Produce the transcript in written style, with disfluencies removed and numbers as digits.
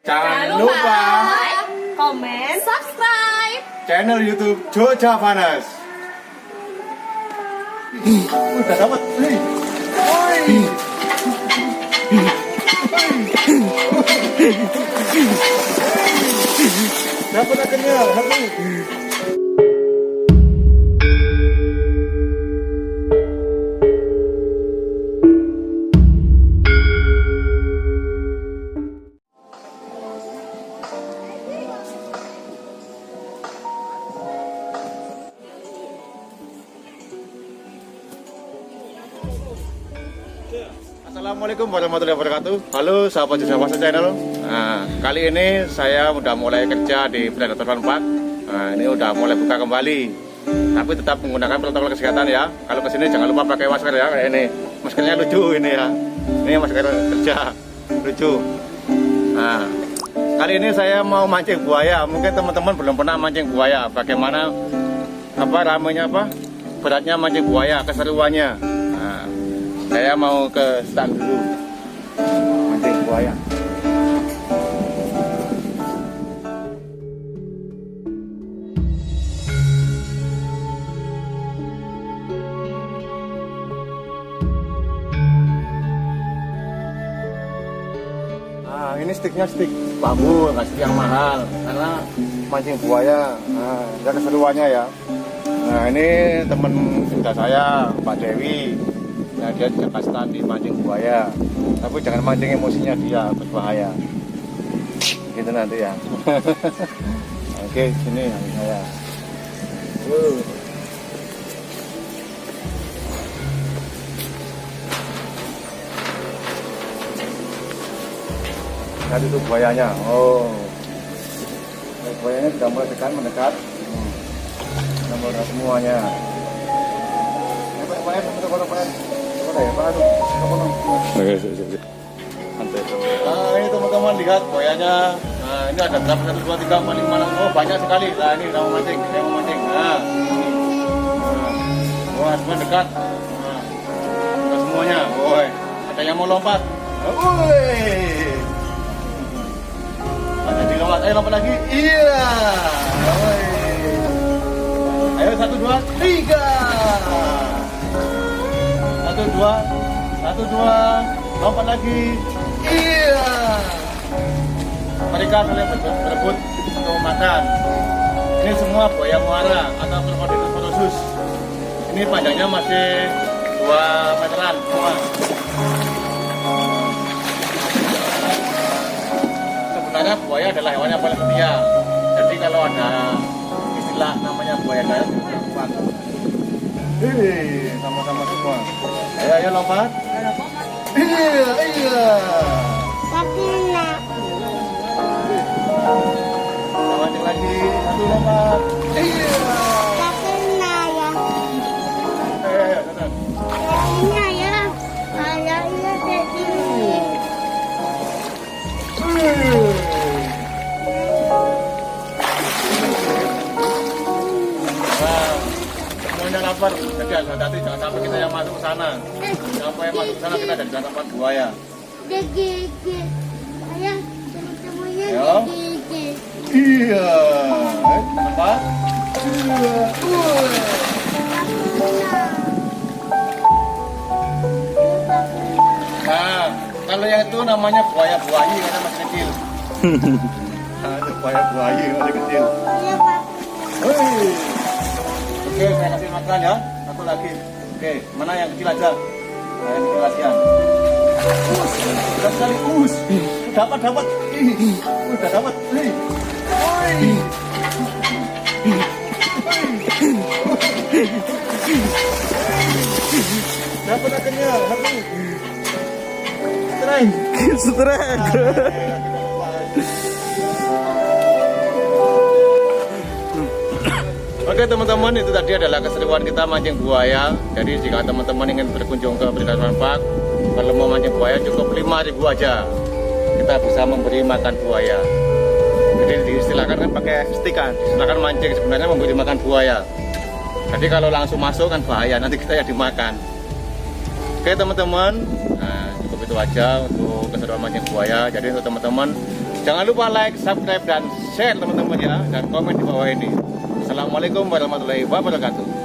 Jangan lupa like, komen, subscribe channel YouTube Joja Panas. Udah dapat. Dapat akhirnya. Assalamualaikum warahmatullahi wabarakatuh. Halo sahabat Joja Panas channel. Nah, kali ini saya udah mulai kerja di Predator Fun Park. Nah, ini udah mulai buka kembali. Tapi tetap menggunakan protokol kesehatan ya. Kalau kesini jangan lupa pakai masker ya. Kayak ini. Maskernya lucu ini ya. Ini masker kerja. Lucu. Nah, kali ini saya mau mancing buaya. Mungkin teman-teman belum pernah mancing buaya. Bagaimana beratnya mancing buaya, keseruannya. Nah, saya mau ke stand dulu mancing buaya. Nah, ini stiknya stik bambu, nggak stik yang mahal karena mancing buaya. Nah, ada keseruannya ya. Nah, ini teman sudah saya, Mbak Dewi. Nah, dia juga kasih di mancing buaya. Tapi jangan mancing emosinya dia, berbahaya. Gitu nanti ya. Oke, sini yang saya. Lihat itu buayanya. Oh. Buayanya sudah mulai mendekat. Nomor semuanya. Nah, ini teman-teman lihat buayanya. Nah, ini ada berapa? 1, 2, 3, 4, 5, 6. Oh, banyak sekali. Nah, ini saya mau mancing. Nah, wah, semua dekat. Nah, dekat semuanya. Woi, ada yang mau lompat. Woi. Ada di lompat. Ayo lompat lagi. Iya. Woi. Ayo 1, 2, 3. 1, 2, lompat lagi. Iya. Mereka saling berebut untuk makan. Ini semua buaya muara atau Crocodylus porosus. Ini panjangnya masih 2 meteran semua. Sebenarnya buaya adalah hewan yang paling setia. Jadi kalau ada istilah namanya buaya darat, sama-sama semua. Ayo lompat. Iya. Mancing lagi. 1 lompat. Iya. Semuanya lapar, jadi hati-hati jangan sampai kita yang masuk ke sana. Sampai yang masuk ke sana kita jadi dapat buaya. Iya. Nampak? Nah, kalau yang itu namanya buaya buayi karena masih kecil. Ada buaya buayi masih kecil. Oke, saya kasih makan ya. Satu lagi. Oke, mana yang kecil aja? Nah, yang kecil aja. Udah sekali. Dapat. Udah dapat. Dapat akhirnya. Strike. Oke teman-teman, itu tadi adalah keseruan kita mancing buaya. Jadi jika teman-teman ingin berkunjung ke Predator Fun Park, kalau mau mancing buaya cukup 5.000 aja. Kita bisa memberi makan buaya. Jadi diistilahkan kan pakai stick kan, diistilahkan mancing, sebenarnya memberi makan buaya. Jadi kalau langsung masuk kan bahaya, nanti kita yang dimakan. Oke teman-teman, nah, cukup itu aja untuk keseruan mancing buaya. Jadi untuk teman-teman Jangan lupa like, subscribe, dan share teman-teman ya, dan komen di bawah ini. Assalamualaikum warahmatullahi wabarakatuh.